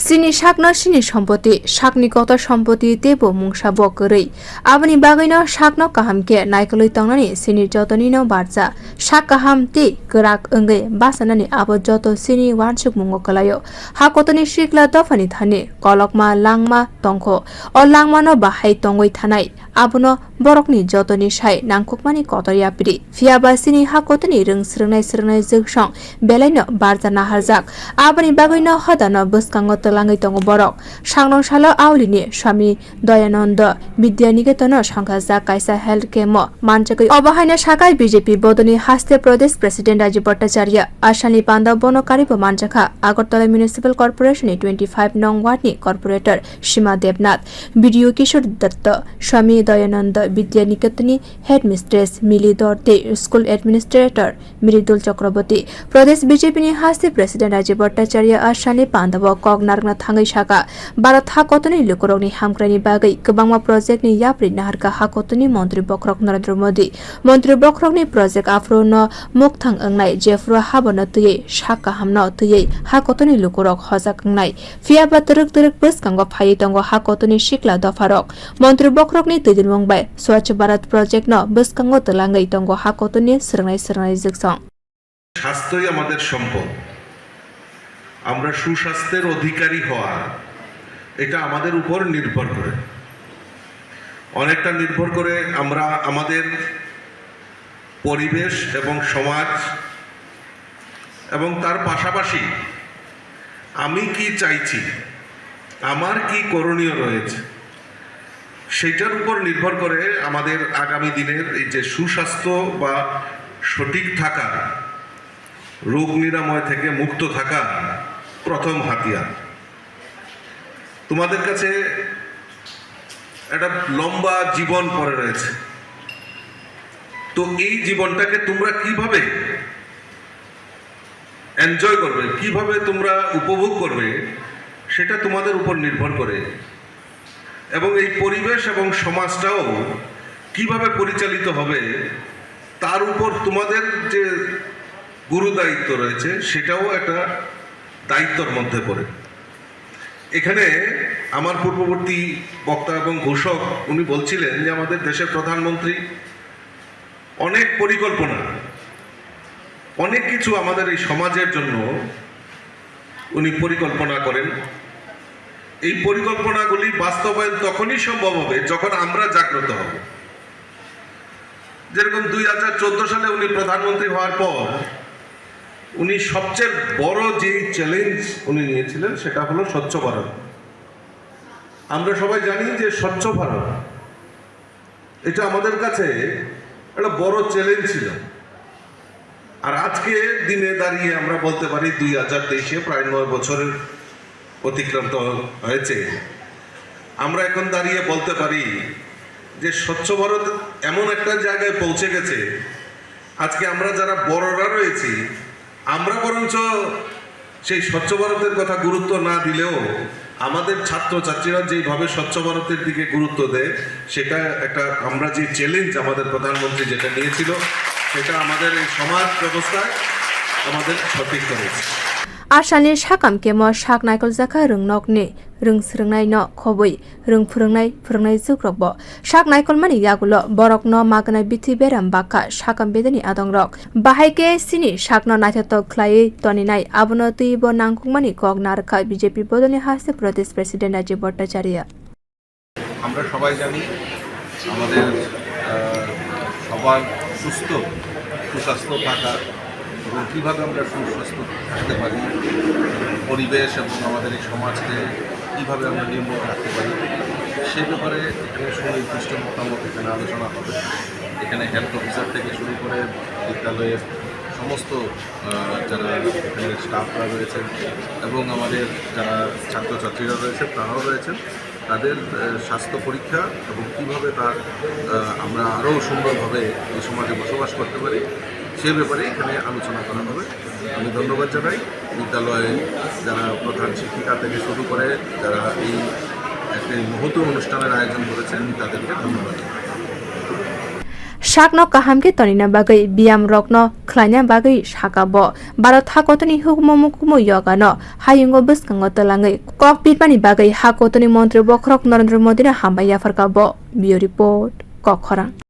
Sini sakna sini সম্পত্তি saknikota সম্পত্তি tebo mungsa bokorei aboni bagaino sakno kahamke naikoloi tangnani sini jotoni barja sak kaham ti gerak engai basanani abo joto sini wansuk mungo kalayo hakotoni sikla dofani thani kolokma langma tongkho o langma no bahai tongoi thanai abono borokni jotoni sai nangkukmani kotoria pri fiaba sini hakotoni rungsrungnai jogsong belaino barja naharjak aboni bagaino hadano buskango langai tongo borok Sangrong salo aulini Swami Dayananda Vidyaniketon songchajak kaisa health kemo manjakha obahaina sakai BJP bodol haste pradesh president Rajib Bhattacharya asani panda bonokari manjakha Agartala municipal corporation 25 nong ward ni corporator Sima Devnath video Kishore Datta Swami Dayananda Vidyaniketon headmistress Mili Dorte school administrator Miridul Chakraborty pradesh BJP ni haste president Rajib Bhattacharya asani panda kognar thangai saka barat hakotoni lukurokni hamkrani bagai kebangma project ni yapri naharka hakotoni mantri bokrok Narendra Modi mantri bokrokni project afro no mukthang angnai jefro habana tuye saka hamna tuye hakotoni lukurok hojak angnai fiaba teruk buskango phai tongo hakotoni sikla dofarok mantri bokrokni tudin mongbai swachh bharat project no buskango telangai tongo hakotoni srnai jiksong স্বাস্থ্যই আমাদের সম্পদ আমরা সুস্বাস্থ্যের অধিকারী হওয়া এটা আমাদের উপর নির্ভর করে অনেকটা নির্ভর করে আমরা আমাদের পরিবেশ এবং সমাজ এবং তার পাশাপাশি আমি কি চাইছি আমার কি করণীয় রয়েছে সেটার উপর নির্ভর করে আমাদের আগামী দিনের এই যে সুস্বাস্থ্য বা সঠিক থাকা রোগ নিরাময় থেকে মুক্ত থাকা প্রথম হাতিয়ার তোমাদের কাছে একটা লম্বা জীবন পড়ে রয়েছে তো এই জীবনটাকে তোমরা কিভাবে এনজয় করবে কিভাবে তোমরা উপভোগ করবে সেটা তোমাদের উপর নির্ভর করে এবং এই পরিবেশ এবং সমাজটাও কিভাবে পরিচালিত হবে তার উপর তোমাদের যে গুরু দায়িত্ব রয়েছে সেটাও একটা দায়িত্বের মধ্যে পড়ে এখানে আমার পূর্ববর্তী বক্তা এবং ঘোষক উনি বলছিলেন যে আমাদের দেশের প্রধানমন্ত্রী অনেক পরিকল্পনা অনেক কিছু আমাদের এই সমাজের জন্য উনি পরিকল্পনা করেন এই পরিকল্পনাগুলি বাস্তবায়ন তখনই সম্ভব হবে যখন আমরা জাগ্রত হব যেরকম 2014 সালে উনি প্রধানমন্ত্রী হওয়ার পর উনি সবচেয়ে বড় যে চ্যালেঞ্জ উনি নিয়েছিলেন সেটা হলো স্বচ্ছ ভারত আমরা সবাই জানি যে স্বচ্ছ ভারত এটা আমাদের কাছে একটা বড় চ্যালেঞ্জ ছিল আর আজকে দিনে দাঁড়িয়ে আমরা বলতে পারি 2023 প্রায় 9 বছরের অতিক্রান্ত হয়েছে আমরা এখন দাঁড়িয়ে বলতে পারি যে স্বচ্ছ ভারত এমন একটা জায়গায় পৌঁছে গেছে আজকে আমরা যারা বড়রা রয়েছি আমরা বরঞ্চ সেই স্বচ্ছ ভারতের কথা গুরুত্ব না দিলেও আমাদের ছাত্রছাত্রীরা যেভাবে স্বচ্ছ ভারতের দিকে গুরুত্ব দেয় সেটা একটা আমরা যে চ্যালেঞ্জ আমাদের প্রধানমন্ত্রী যেটা নিয়েছিল সেটা আমাদের এই সমাজ ব্যবস্থায় আমাদের সঠিক করেছে Asani sakam kemo sak naikol jaka rungnokni rungsrungnai no khoboi rungphurungnai jukrokbo sak naikol mani yagulo borok no magnai bithi beram baka sakam bedani adongrok bahaike sini sakno naithato khlai toninai abono tuibo nangkukmani kok narka BJP bodol haste pradesh president Rajib Bhattacharya আমরা সবাই জানি আমাদের সবার সুস্বাস্থ্য থাকা এবং কীভাবে আমরা সুস্বাস্থ্য থাকতে পারি পরিবেশ এবং আমাদের এই সমাজকে কীভাবে আমরা নির্মূল রাখতে পারি সেই ব্যাপারে এখানে সুনির্দিষ্ট মতামত এখানে আলোচনা হবে এখানে হেলথ অফিসার থেকে শুরু করে বিদ্যালয়ের সমস্ত যারা এখানে স্টাফরা রয়েছেন এবং আমাদের যারা ছাত্রছাত্রীরা রয়েছেন তারাও রয়েছেন তাদের স্বাস্থ্য পরীক্ষা এবং কীভাবে তার আমরা আরও সুন্দরভাবে এই সমাজে বসবাস করতে পারি সে ব্যাপারে এখানে আলোচনা করা হবে আমি ধন্যবাদ জানাই বিদ্যালয়ে যারা প্রধান শিক্ষিকা থেকে শুরু করে যারা এই একটি মহৎ অনুষ্ঠানের আয়োজন করেছেন তাদেরকে ধন্যবাদ sakno kaham ke tonina bagai biam rokno khlanya bagai sakabo Bharat hakotoni hukmo mukumo yoga no hayungo buskango talangai cockpit pani bagai hakotoni mantri bokrok Narendra Modi na hambaya farkabo bio report kokhorang